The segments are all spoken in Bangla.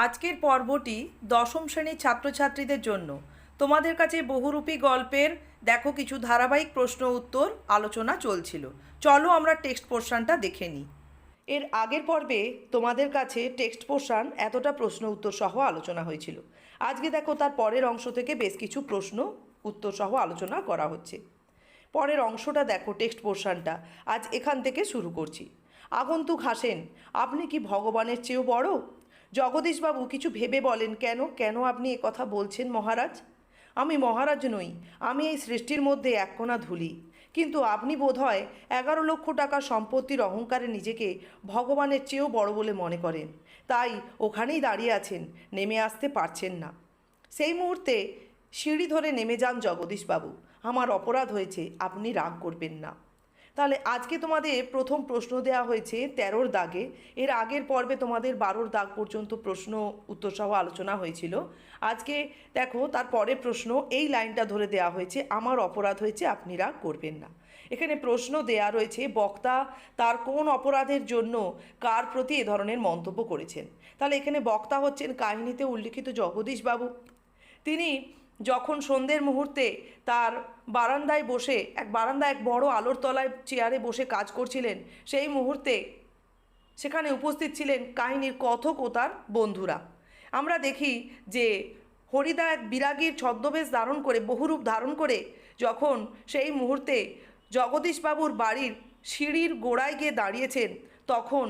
আজকের পর্বটি দশম শ্রেণীর ছাত্রছাত্রীদের জন্য। তোমাদের কাছে বহুরূপী গল্পের দেখো কিছু ধারাবাহিক প্রশ্ন উত্তর আলোচনা চলছিল। চলো আমরা টেক্সট পোর্শনটা দেখে নিই। এর আগের পর্বে তোমাদের কাছে টেক্সট পোর্শন এতটা প্রশ্ন উত্তর সহ আলোচনা হয়েছিল। আজকে দেখো তার পরের অংশ থেকে বেশ কিছু প্রশ্ন উত্তর সহ আলোচনা করা হচ্ছে। পরের অংশটা দেখো, টেক্সট পোর্শনটা আজ এখান থেকে শুরু করছি। আগন্তুক হাসেন, আপনি কি ভগবানের চেয়েও বড়? জগদীশবাবু কিছু ভেবে বলেন, কেন কেন আপনি এ কথা বলছেন মহারাজ? আমি মহারাজ নই, আমি এই সৃষ্টির মধ্যে এক কোণা ধুলি। কিন্তু আপনি বোধহয় 11 লক্ষ টাকা সম্পত্তির অহংকারে নিজেকে ভগবানের চেয়েও বড় বলে মনে করেন, তাই ওখানেই দাঁড়িয়ে আছেন, নেমে আসতে পারছেন না। সেই মুহূর্তে সিঁড়ি ধরে নেমে যান জগদীশবাবু। আমার অপরাধ হয়েছে, আপনি রাগ করবেন না। তাহলে আজকে তোমাদের প্রথম প্রশ্ন দেওয়া হয়েছে 13র দাগে। এর আগের পর্বে তোমাদের 12র দাগ পর্যন্ত প্রশ্ন উত্তর সহ আলোচনা হয়েছিল। আজকে দেখো তার পরের প্রশ্ন এই লাইনটা ধরে দেওয়া হয়েছে, আমার অপরাধ হয়েছে, আপনি রাগ করবেন না। এখানে প্রশ্ন দেয়া রয়েছে, বক্তা তার কোন অপরাধের জন্য কার প্রতি এ ধরনের মন্তব্য করেছেন। তাহলে এখানে বক্তা হচ্ছেন কাহিনীতে উল্লিখিত জগদীশবাবু। তিনি যখন সন্ধ্যের মুহূর্তে তার বারান্দায় বসে বারান্দায় এক বড় আলোর তলায় চেয়ারে বসে কাজ করছিলেন, সেই মুহূর্তে সেখানে উপস্থিত ছিলেন কাহিনীর কথক ও তার বন্ধুরা। আমরা দেখি যে হরিদা এক বিরাগীর ছদ্মবেশ ধারণ করে, বহুরূপ ধারণ করে যখন সেই মুহূর্তে জগদীশবাবুর বাড়ির সিঁড়ির গোড়ায় গিয়ে দাঁড়িয়েছেন, তখন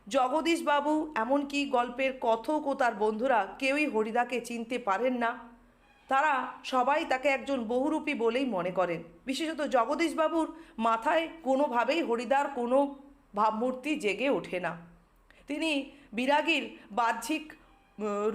জগদীশবাবু এমনকি গল্পের কথক ও তার বন্ধুরা কেউই হরিদাকে চিনতে পারেন না। তারা সবাই তাকে একজন বহুরূপী বলেই মনে করেন। বিশেষত জগদীশবাবুর মাথায় কোনোভাবেই হরিদার কোনো ভাবমূর্তি জেগে ওঠে না। তিনি বিরাগীর বাহ্যিক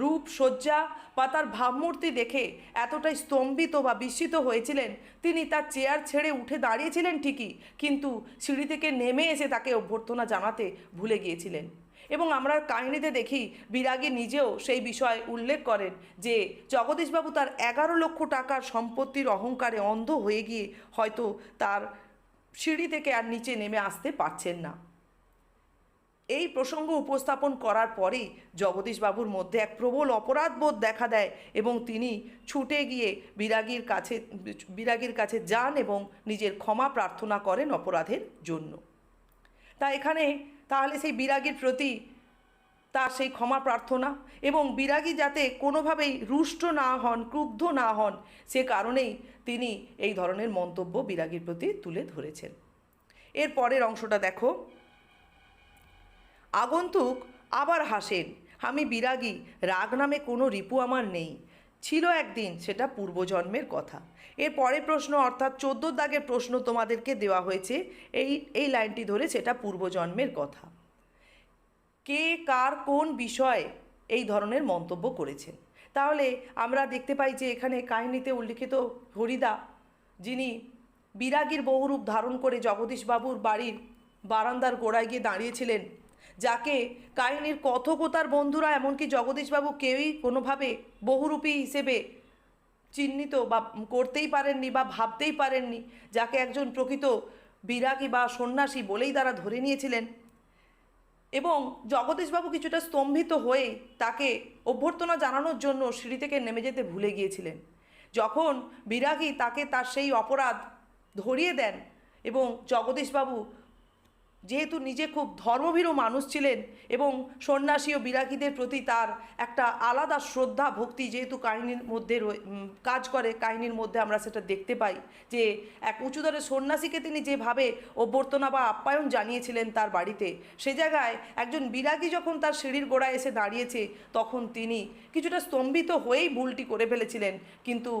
রূপ সজ্জা বা তার ভাবমূর্তি দেখে এতটাই স্তম্ভিত বা বিস্মিত হয়েছিলেন, তিনি তার চেয়ার ছেড়ে উঠে দাঁড়িয়েছিলেন ঠিকই, কিন্তু সিঁড়ি থেকে নেমে এসে তাকে অভ্যর্থনা জানাতে ভুলে গিয়েছিলেন। এবং আমরা কাহিনীতে দেখি বিরাগী নিজেও সেই বিষয় উল্লেখ করেন যে জগদীশবাবু তার 11 লক্ষ টাকার সম্পত্তির অহংকারে অন্ধ হয়ে গিয়ে হয়তো তার সিঁড়ি থেকে আর নিচে নেমে আসতে পারছেন না। এই প্রসঙ্গ উপস্থাপন করার পরেই জগদীশবাবুর মধ্যে এক প্রবল অপরাধবোধ দেখা দেয় এবং তিনি ছুটে গিয়ে বিরাগীর কাছে যান এবং নিজের ক্ষমা প্রার্থনা করেন অপরাধের জন্য। তা এখানে তাহলে সেই বিরাগীর প্রতি তার সেই ক্ষমা প্রার্থনা এবং বিরাগী যাতে কোনোভাবেই রুষ্ট না হন, ক্রুদ্ধ না হন, সে কারণেই তিনি এই ধরনের মন্তব্য বিরাগীর প্রতি তুলে ধরেছেন। এর পরের অংশটা দেখো, আগন্তুক আবার হাসেন, আমি বিরাগী, রাগ নামে কোনো রিপু আমার নেই, ছিল একদিন, সেটা পূর্বজন্মের কথা। এর পরের প্রশ্ন অর্থাৎ 14 দাগের প্রশ্ন তোমাদেরকে দেওয়া হয়েছে এই লাইনটি ধরে, সেটা পূর্বজন্মের কথা। কে কার কোন বিষয়ে এই ধরনের মন্তব্য করেছেন। তাহলে আমরা দেখতে পাই যে এখানে কাহিনীতে উল্লিখিত হরিদা, যিনি বিরাগীর বহুরূপ ধারণ করে জগদীশবাবুর বাড়ির বারান্দার গোড়ায় গিয়ে দাঁড়িয়েছিলেন, যাকে কাহিনীর কথক ও তার বন্ধুরা এমনকি জগদীশবাবু কেউই কোনোভাবে বহুরূপী হিসেবে চিহ্নিত বা করতেই পারেননি বা ভাবতেই পারেননি, যাকে একজন প্রকৃত বিরাগী বা সন্ন্যাসী বলেই তারা ধরে নিয়েছিলেন। এবং জগদীশবাবু কিছুটা স্তম্ভিত হয়ে তাকে অভ্যর্থনা জানানোর জন্য সিঁড়ি থেকে নেমে যেতে ভুলে গিয়েছিলেন। যখন বিরাগী তাকে তার সেই অপরাধ ধরিয়ে দেন এবং জগদীশবাবু যেহেতু নিজে খুব ধর্মভীরু মানুষ ছিলেন এবং সন্ন্যাসী ও বিরাগীদের প্রতি তার একটা আলাদা শ্রদ্ধা ভক্তি যেহেতু কাহিনীর মধ্যে কাজ করে, কাহিনীর মধ্যে আমরা সেটা দেখতে পাই যে এক উঁচুদরের সন্ন্যাসীকে তিনি যেভাবে অভ্যর্থনা বা আপ্যায়ন জানিয়েছিলেন তার বাড়িতে, সে জায়গায় একজন বিরাগী যখন তার সিঁড়ির গোড়ায় এসে দাঁড়িয়েছে, তখন তিনি কিছুটা স্তম্ভিত হয়েই ভুলটি করে ফেলেছিলেন। কিন্তু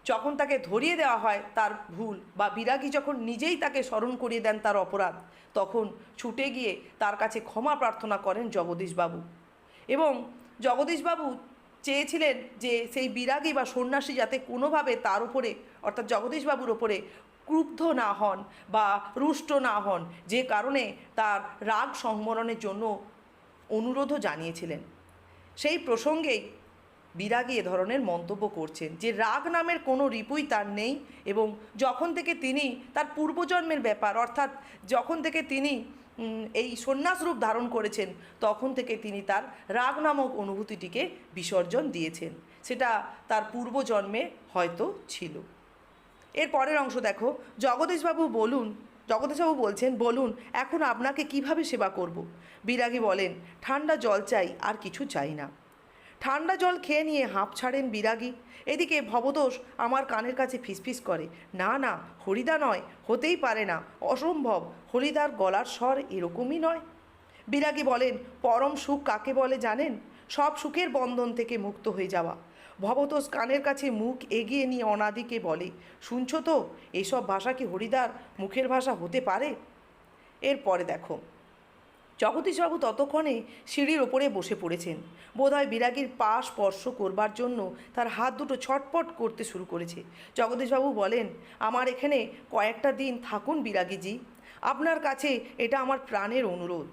যখন তাকে ধরিয়ে দেওয়া হয় তার ভুল, বা বিরাগী যখন নিজেই তাকে স্মরণ করিয়ে দেন তার অপরাধ, তখন ছুটে গিয়ে তার কাছে ক্ষমা প্রার্থনা করেন জগদীশবাবু। এবং জগদীশবাবু চেয়েছিলেন যে সেই বিরাগী বা সন্ন্যাসী যাতে কোনোভাবে তার উপরে অর্থাৎ জগদীশবাবুর ওপরে ক্রুদ্ধ না হন বা রুষ্ট না হন, যে কারণে তার রাগ সংবরণের জন্য অনুরোধও জানিয়েছিলেন। সেই প্রসঙ্গেই বিরাগী এ ধরনের মন্তব্য করছেন যে রাগ নামের কোনো রিপুই তার নেই, এবং যখন থেকে তিনি তার পূর্বজন্মের ব্যাপার অর্থাৎ যখন থেকে তিনি এই সন্ন্যাস রূপ ধারণ করেছেন তখন থেকে তিনি তার রাগ নামক অনুভূতিটিকে বিসর্জন দিয়েছেন। সেটা তার পূর্বজন্মে হয়তো ছিল। এর পরের অংশ দেখো, জগদীশবাবু বলছেন, বলুন এখন আপনাকে কিভাবে সেবা করব। বিরাগী বলেন, ঠান্ডা জল চাই, আর কিছু চাই না। ঠান্ডা জল খেয়ে নিয়ে হাঁপ ছাড়েন বিরাগী। এদিকে ভবদোষ আমার কানের কাছে ফিসফিস করে, না না, হরিদা নয়, হতেই পারে না, অসম্ভব, হরিদার গলার স্বর এরকমই নয়। বিরাগী বলেন, পরম সুখ কাকে বলে জানেন? সব সুখের বন্ধন থেকে মুক্ত হয়ে যাওয়া। ভবতোষ কানের কাছে মুখ এগিয়ে নিয়ে অনাদিকে বলে, শুনছো তো, এসব ভাষা কি হরিদার মুখের ভাষা হতে পারে? এরপরে দেখো, জগদীশবাবু ততক্ষণে সিঁড়ির ওপরে বসে পড়েছেন। বোধহয় বিরাগীর পা স্পর্শ করবার জন্য তার হাত দুটো ছটপট করতে শুরু করেছে। জগদীশবাবু বলেন, আমার এখানে কয়েকটা দিন থাকুন বিরাগীজি, আপনার কাছে এটা আমার প্রাণের অনুরোধ।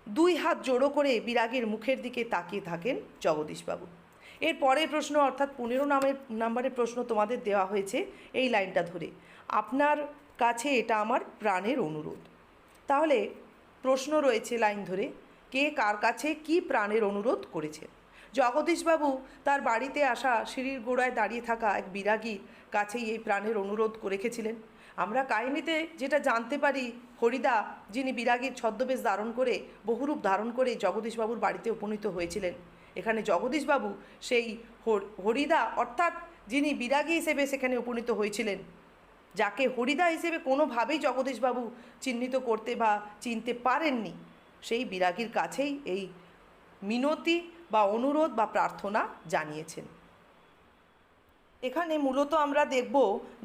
দুই হাত জোড়ো করে বিরাগীর মুখের দিকে তাকিয়ে থাকেন জগদীশবাবু। এর পরের প্রশ্ন, অর্থাৎ 15 নাম্বারের প্রশ্ন তোমাদের দেওয়া হয়েছে এই লাইনটা ধরে, আপনার কাছে এটা আমার প্রাণের অনুরোধ। তাহলে প্রশ্ন রয়েছে লাইন ধরে, কে কার কাছে কি প্রাণের অনুরোধ করেছে? জগদীশবাবু তার বাড়িতে আসা সিঁড়ির গোড়ায় দাঁড়িয়ে থাকা এক বিরাগীর কাছেই এই প্রাণের অনুরোধ করে রেখেছিলেন। আমরা কাহিনীতে যেটা জানতে পারি, হরিদা যিনি বিরাগীর ছদ্মবেশ ধারণ করে, বহুরূপ ধারণ করে জগদীশবাবুর বাড়িতে উপনীত হয়েছিলেন, এখানে জগদীশবাবু সেই হরিদা অর্থাৎ যিনি বিরাগী হিসেবে সেখানে উপনীত হয়েছিলেন, যাকে হরিদা হিসেবে কোনোভাবেই জগদীশবাবু চিহ্নিত করতে বা চিনতে পারেননি, সেই বিরাগীর কাছেই এই মিনতি বা অনুরোধ বা প্রার্থনা জানিয়েছেন। এখানে মূলত আমরা দেখব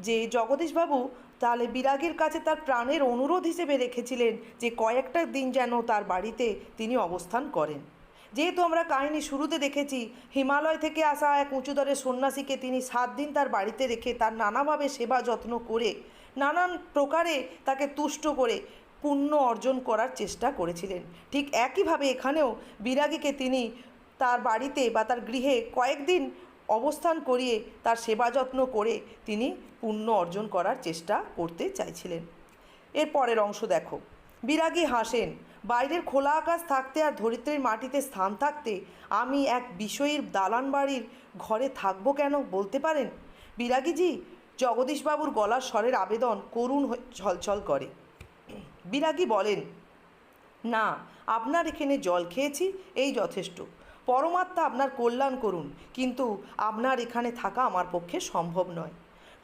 যে জগদীশবাবু তাহলে বিরাগীর কাছে তার প্রাণের অনুরোধ হিসেবে রেখেছিলেন যে কয়েকটা দিন যেন তার বাড়িতে তিনি অবস্থান করেন। যেহেতু আমরা কাহিনী শুরুতে দেখেছি, হিমালয় থেকে আসা এক উঁচুদরের সন্ন্যাসীকে তিনি 7 দিন তার বাড়িতে রেখে তার নানাভাবে সেবা যত্ন করে নানান প্রকারে তাকে তুষ্ট করে পুণ্য অর্জন করার চেষ্টা করেছিলেন। ঠিক একইভাবে এখানেও বিরাগীকে তিনি তার বাড়িতে বা তার গৃহে কয়েকদিন অবস্থান করিয়ে তার সেবা যত্ন করে তিনি পুণ্য অর্জন করার চেষ্টা করতে চাইছিলেন। এর পরের অংশ দেখো, বিরাগী হাসেন, বাইরের খোলা আকাশ থাকতে আর ধরিত্রীর মাটিতে স্থান থাকতে আমি এক বিষয়ীর দালান বাড়ির ঘরে থাকবো কেন বলতে পারেন? বিরাগীজি, জগদীশবাবুর গলার স্বরের আবেদন করুণ ছলছল করে। বিরাগী বলেন, না, আপনার এখানে জল খেয়েছি, এই যথেষ্ট। পরমাত্মা আপনার কল্যাণ করুন, কিন্তু আপনার এখানে থাকা আমার পক্ষে সম্ভব নয়।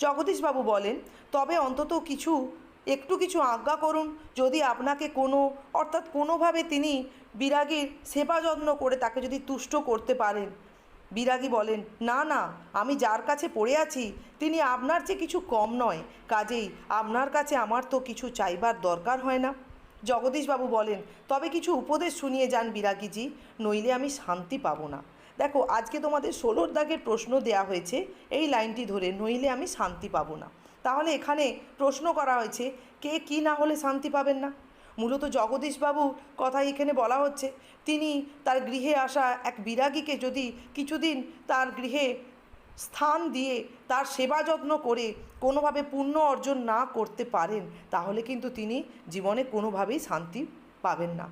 জগদীশবাবু বলেন, তবে অন্তত একটু কিছু আজ্ঞা করুন, যদি আপনাকে অর্থাৎ কোনোভাবে তিনি বিরাগীর সেবা যত্ন করে তাকে যদি তুষ্ট করতে পারেন। বিরাগী বলেন, না না, আমি যার কাছে পড়ে আছি তিনি আপনার চেয়ে কিছু কম নয়, কাজেই আপনার কাছে আমার তো কিছু চাইবার দরকার হয় না। জগদীশবাবু বলেন, তবে কিছু উপদেশ শুনিয়ে যান বিরাগীজি, নইলে আমি শান্তি পাবো না। দেখো, আজকে তোমাদের 16 দাগের প্রশ্ন দেয়া হয়েছে এই লাইনটি ধরে, নইলে আমি শান্তি পাবো না। তাহলে এখানে প্রশ্ন করা হয়েছে, কে কি না হলে শান্তি পাবেন না? মূলত জগদীশবাবু কথা এখানে বলা হচ্ছে, তিনি তার গৃহে আসা এক বিরাগীকে যদি কিছুদিন তার গৃহে স্থান দিয়ে তার সেবা যত্ন করে কোনোভাবে পুণ্য অর্জন না করতে পারেন, তাহলে কিন্তু তিনি জীবনে কোনোভাবেই শান্তি পাবেন না।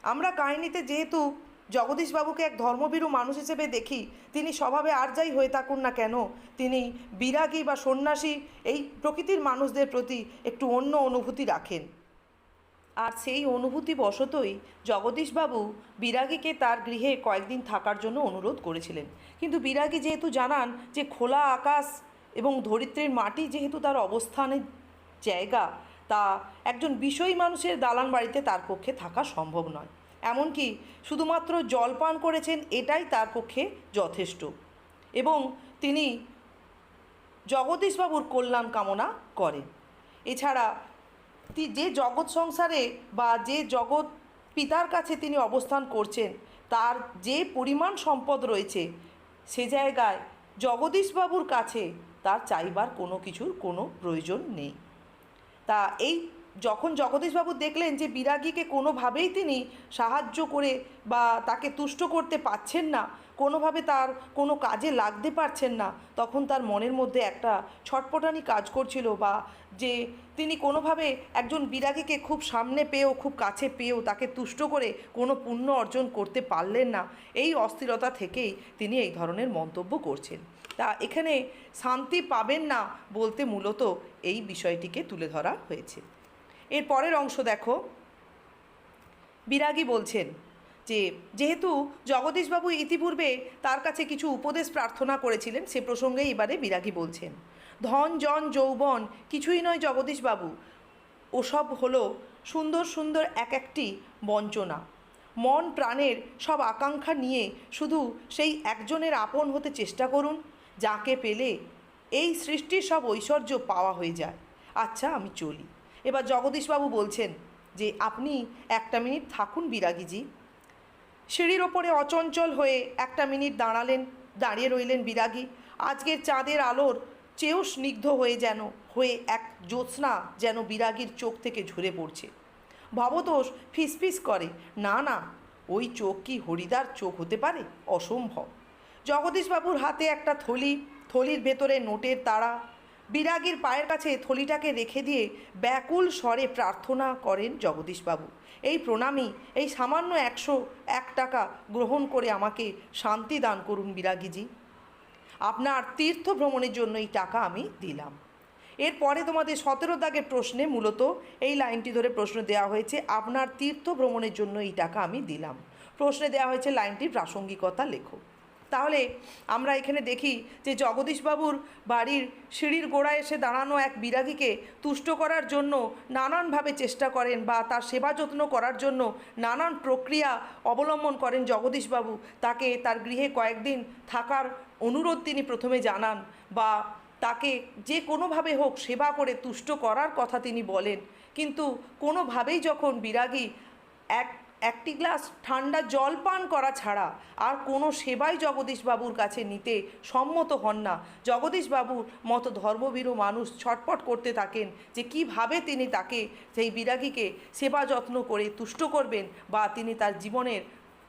আমরা কাহিনীতে যেহেতু জগদীশবাবুকে এক ধর্মভীরু মানুষ হিসেবে দেখি, তিনি স্বভাবে আর যাই হয়ে থাকুন না কেন, তিনি বিরাগী বা সন্ন্যাসী এই প্রকৃতির মানুষদের প্রতি একটু অন্য অনুভূতি রাখেন। আর সেই অনুভূতি বশতই জগদীশবাবু বিরাগীকে তার গৃহে কয়েকদিন থাকার জন্য অনুরোধ করেছিলেন। কিন্তু বিরাগী যেহেতু জানান যে খোলা আকাশ এবং ধরিত্রীর মাটি যেহেতু তার অবস্থানের জায়গা, তা একজন বিষয়ী মানুষের দালান বাড়িতে তার পক্ষে থাকা সম্ভব নয়। এমনকি শুধুমাত্র জল পান করেছেন এটাই তার পক্ষে যথেষ্ট, এবং তিনি জগদীশবাবুর কল্যাণ কামনা করেন। এছাড়া যে জগৎ সংসারে বা যে জগৎ পিতার কাছে তিনি অবস্থান করছেন, তার যে পরিমাণ সম্পদ রয়েছে, সে জায়গায় জগদীশবাবুর কাছে তার চাইবার কোনো কিছুর কোনো প্রয়োজন নেই। তা এই যখন জগদীশবাবু দেখলেন যে বিরাগীকে কোনোভাবেই তিনি সাহায্য করে বা তাকে তুষ্ট করতে পারছেন না, কোনোভাবে তার কোনো কাজে লাগতে পারছেন না, তখন তার মনের মধ্যে একটা ছটপটানি কাজ করছিল, বা যে তিনি কোনোভাবে একজন বিরাগীকে খুব সামনে পেয়েও খুব কাছে পেয়েও তাকে তুষ্ট করে কোনো পুণ্য অর্জন করতে পারলেন না। এই অস্থিরতা থেকেই তিনি এই ধরনের মন্তব্য করছেন। তা এখানে শান্তি পাবেন না বলতে মূলত এই বিষয়টিকে তুলে ধরা হয়েছে। এর পরের অংশ দেখো, বিরাগী বলছেন যে যেহেতু জগদীশবাবু ইতিপূর্বে তার কাছে কিছু উপদেশ প্রার্থনা করেছিলেন, সে প্রসঙ্গে এবারে বিরাগী বলছেন, ধন জন যৌবন কিছুই নয় জগদীশবাবু, ওসব হলো সুন্দর সুন্দর এক একটি বঞ্চনা। মন প্রাণের সব আকাঙ্ক্ষা নিয়ে শুধু সেই একজনের আপন হতে চেষ্টা করুন, যাকে পেলে এই সৃষ্টির সব ঐশ্বর্য পাওয়া হয়ে যায়। আচ্ছা, আমি চলি। এবার জগদীশবাবু বলছেন যে আপনি একটা মিনিট থাকুন বিরাগীজি। সিঁড়ির ওপরে অচঞ্চল হয়ে একটা মিনিট দাঁড়িয়ে রইলেন বিরাগী। আজকের চাঁদের আলোর চেয়েও স্নিগ্ধ হয়ে এক জ্যোৎস্না যেন বিরাগীর চোখ থেকে ঝরে পড়ছে। ভবতোষ ফিসফিস করে, না না, ওই চোখ কি হরিদার চোখ হতে পারে? অসম্ভব। জগদীশবাবুর হাতে একটা থলির ভেতরে নোটের তাড়া। বিরাগীর পায়ের কাছে থলিটাকে রেখে দিয়ে ব্যাকুল স্বরে প্রার্থনা করেন জগদীশবাবু, এই প্রণামী, এই সামান্য 101 টাকা গ্রহণ করে আমাকে শান্তি দান করুন বিরাগীজি। আপনার তীর্থ ভ্রমণের জন্য এই টাকা আমি দিলাম। এরপরে তোমাদের 17 দাগের প্রশ্নে মূলত এই লাইনটি ধরে প্রশ্ন দেওয়া হয়েছে, আপনার তীর্থ ভ্রমণের জন্য এই টাকা আমি দিলাম। প্রশ্নে দেওয়া হয়েছে লাইনটির প্রাসঙ্গিকতা লেখো। তাহলে আমরা এখানে দেখি যে জগদীশবাবুর বাড়ির সিঁড়ির গোড়ায় এসে দাঁড়ানো এক বিরাগীকে তুষ্ট করার জন্য নানানভাবে চেষ্টা করেন, বা তার সেবা যত্ন করার জন্য নানান প্রক্রিয়া অবলম্বন করেন জগদীশবাবু। তাকে তার গৃহে কয়েকদিন থাকার অনুরোধ তিনি প্রথমে জানান, বা তাকে যে কোনোভাবে হোক সেবা করে তুষ্ট করার কথা তিনি বলেন। কিন্তু কোনোভাবেই যখন বিরাগী একটি গ্লাস ঠান্ডা জল পান করা ছাড়া আর কোনো সেবাই জগদীশবাবুর কাছে নিতে সম্মত হন না, জগদীশবাবুর মতো ধর্মভীরু মানুষ ছটপট করতে থাকেন যে কিভাবে তিনি তাকে, সেই বিরাগীকে সেবা যত্ন করে তুষ্ট করবেন, বা তিনি তার জীবনের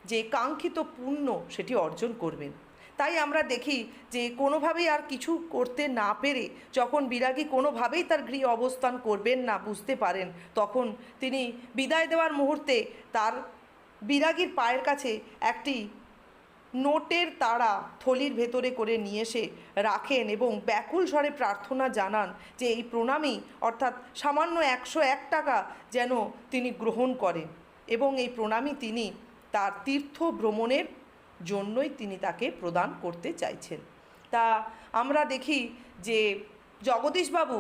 যে কাঙ্ক্ষিত পুণ্য সেটি অর্জন করবেন। তাই আমরা দেখি যে কোনোভাবেই আর কিছু করতে না পেরে যখন বিরাগী কোনোভাবেই তার গৃহে অবস্থান করবেন না বুঝতে পারেন, তখন তিনি বিদায় দেওয়ার মুহূর্তে তার বিরাগীর পায়ের কাছে একটি নোটের তাড়া থলির ভেতরে করে নিয়ে এসে রাখেন এবং ব্যাকুল স্বরে প্রার্থনা জানান যে এই প্রণামী অর্থাৎ সামান্য 101 টাকা যেন তিনি গ্রহণ করেন, এবং এই প্রণামী তিনি তার তীর্থ ভ্রমণের জন্যই তিনি তাকে প্রদান করতে চাইছেন। তা আমরা দেখি যে জগদীশবাবু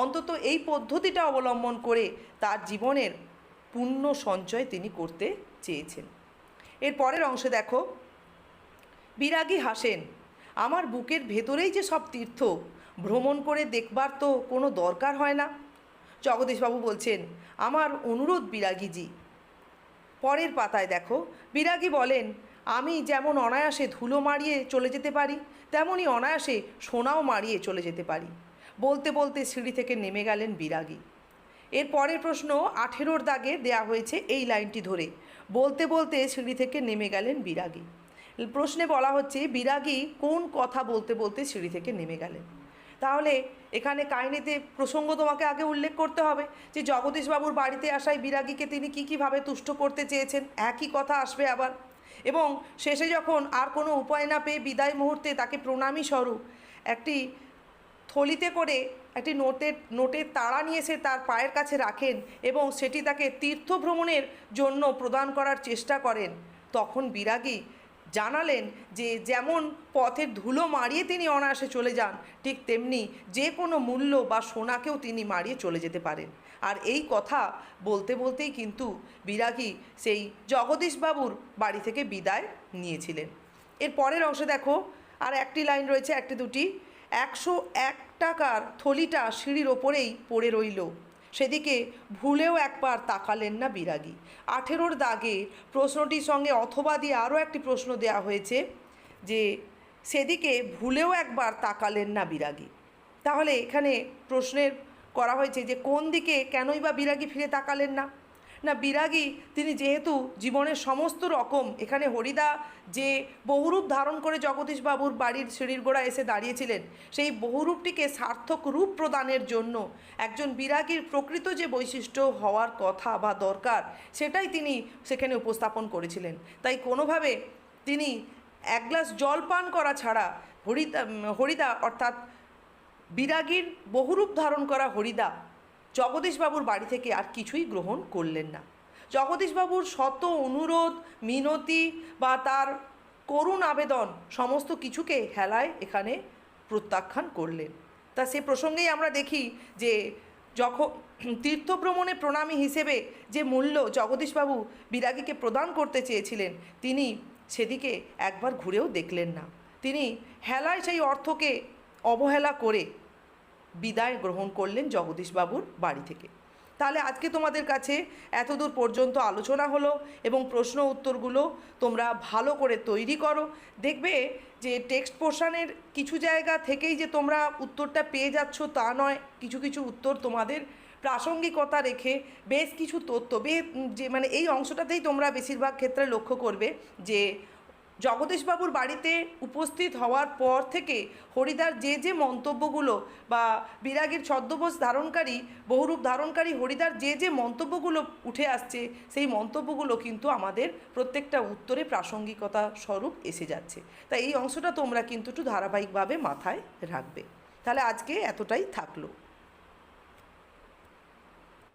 অন্তত এই পদ্ধতিটা অবলম্বন করে তার জীবনের পুণ্য সঞ্চয় তিনি করতে চেয়েছেন। এর পরের অংশে দেখো, বিরাগী হাসেন, আমার বুকের ভেতরেই যে সব তীর্থ, ভ্রমণ করে দেখবার তো কোনো দরকার হয় না। জগদীশবাবু বলছেন, আমার অনুরোধ বিরাগীজি। পরের পাতায় দেখো, বিরাগী বলেন, আমি যেমন অনায়াসে ধুলো মারিয়ে চলে যেতে পারি, তেমনই অনায়াসে সোনাও মারিয়ে চলে যেতে পারি। বলতে বলতে সিঁড়ি থেকে নেমে গেলেন বিরাগী। এর পরের প্রশ্ন 18 দাগে দেয়া হয়েছে এই লাইনটি ধরে, বলতে বলতে সিঁড়ি থেকে নেমে গেলেন বিরাগী। প্রশ্নে বলা হচ্ছে বিরাগী কোন কথা বলতে বলতে সিঁড়ি থেকে নেমে গেলেন। তাহলে এখানে কাহিনীতে প্রসঙ্গ তোমাকে আগে উল্লেখ করতে হবে যে জগদীশবাবুর বাড়িতে আসায় বিরাগীকে তিনি কীভাবে তুষ্ট করতে চেয়েছেন, একই কথা আসবে আবার। এবং শেষে যখন আর কোনো উপায় না পেয়ে বিদায় মুহূর্তে তাকে প্রণামী স্বরূপ একটি থলিতে করে একটি নোটের তাড়া নিয়ে এসে তার পায়ের কাছে রাখেন এবং সেটি তাকে তীর্থ ভ্রমণের জন্য প্রদান করার চেষ্টা করেন, তখন বিরাগী জানালেন যে যেমন পথের ধুলো মারিয়ে তিনি অনায়াসে চলে যান, ঠিক তেমনি যে কোনো মূল্য বা সোনাকেও তিনি মারিয়ে চলে যেতে পারেন। আর এই কথা বলতে বলতেই কিন্তু বিরাগী সেই জগদীশবাবুর বাড়ি থেকে বিদায় নিয়েছিলেন। এর পরের অংশে দেখো, আর একটি লাইন রয়েছে, একটি দুটি, 101 টাকার থলিটা সিঁড়ির ওপরেই পড়ে রইল, সেদিকে ভুলেও একবার তাকালেন না বিরাগী। 18 দাগে প্রশ্নটির সঙ্গে অথবা দিয়ে আরও একটি প্রশ্ন দেওয়া হয়েছে যে সেদিকে ভুলেও একবার তাকালেন না বিরাগী। তাহলে এখানে প্রশ্নের করা হয়েছে যে কোন দিকে কেনই বা বিরাগী ফিরে তাকালেন না। না, বিরাগী তিনি যেহেতু জীবনের সমস্ত রকম, এখানে হরিদা যে বহুরূপ ধারণ করে জগদীশবাবুর বাড়ির সিঁড়ির গোড়ায় এসে দাঁড়িয়েছিলেন, সেই বহুরূপটিকে সার্থক রূপ প্রদানের জন্য একজন বিরাগীর প্রকৃত যে বৈশিষ্ট্য হওয়ার কথা বা দরকার, সেটাই তিনি সেখানে উপস্থাপন করেছিলেন। তাই কোনোভাবে তিনি এক গ্লাস জল পান করা ছাড়া হরিদা অর্থাৎ বিরাগীর বহুরূপ ধারণ করা হরিদা জগদীশবাবুর বাড়ি থেকে আর কিছুই গ্রহণ করলেন না। জগদীশবাবুর শত অনুরোধ মিনতি বা তার করুণ আবেদন সমস্ত কিছুকে হেলায় এখানে প্রত্যাখ্যান করলেন। তা সে প্রসঙ্গেই আমরা দেখি যে যখন তীর্থভ্রমণে প্রণামী হিসেবে যে মূল্য জগদীশবাবু বিরাগীকে প্রদান করতে চেয়েছিলেন, তিনি সেদিকে একবার ঘুরেও দেখলেন না। তিনি হেলায় সেই অর্থকে অবহেলা করে বিদায় গ্রহণ করলেন জগদীশবাবুর বাড়ি থেকে। তাহলে আজকে তোমাদের কাছে এতদূর পর্যন্ত আলোচনা হলো এবং প্রশ্ন উত্তরগুলো তোমরা ভালো করে তৈরি করো। দেখবে যে টেক্সট পোর্শনের কিছু জায়গা থেকেই যে তোমরা উত্তরটা পেয়ে যাচ্ছ তা নয়, কিছু কিছু উত্তর তোমাদের প্রাসঙ্গিকতা রেখে বেশ কিছু তথ্য যে মানে এই অংশটাতেই তোমরা বেশিরভাগ ক্ষেত্রে লক্ষ্য করবে যে জগদীশবাবুর বাড়িতে উপস্থিত হওয়ার পর থেকে হরিদার যে যে মন্তব্যগুলো বা বিরাগীর ছদ্মবেশ ধারণকারী বহুরূপ ধারণকারী হরিদার যে যে মন্তব্যগুলো উঠে আসছে, সেই মন্তব্যগুলো কিন্তু আমাদের প্রত্যেকটা উত্তরে প্রাসঙ্গিকতা স্বরূপ এসে যাচ্ছে। তাই এই অংশটা তোমরা কিন্তু একটু ধারাবাহিকভাবে মাথায় রাখবে। তাহলে আজকে এতটাই থাকলো।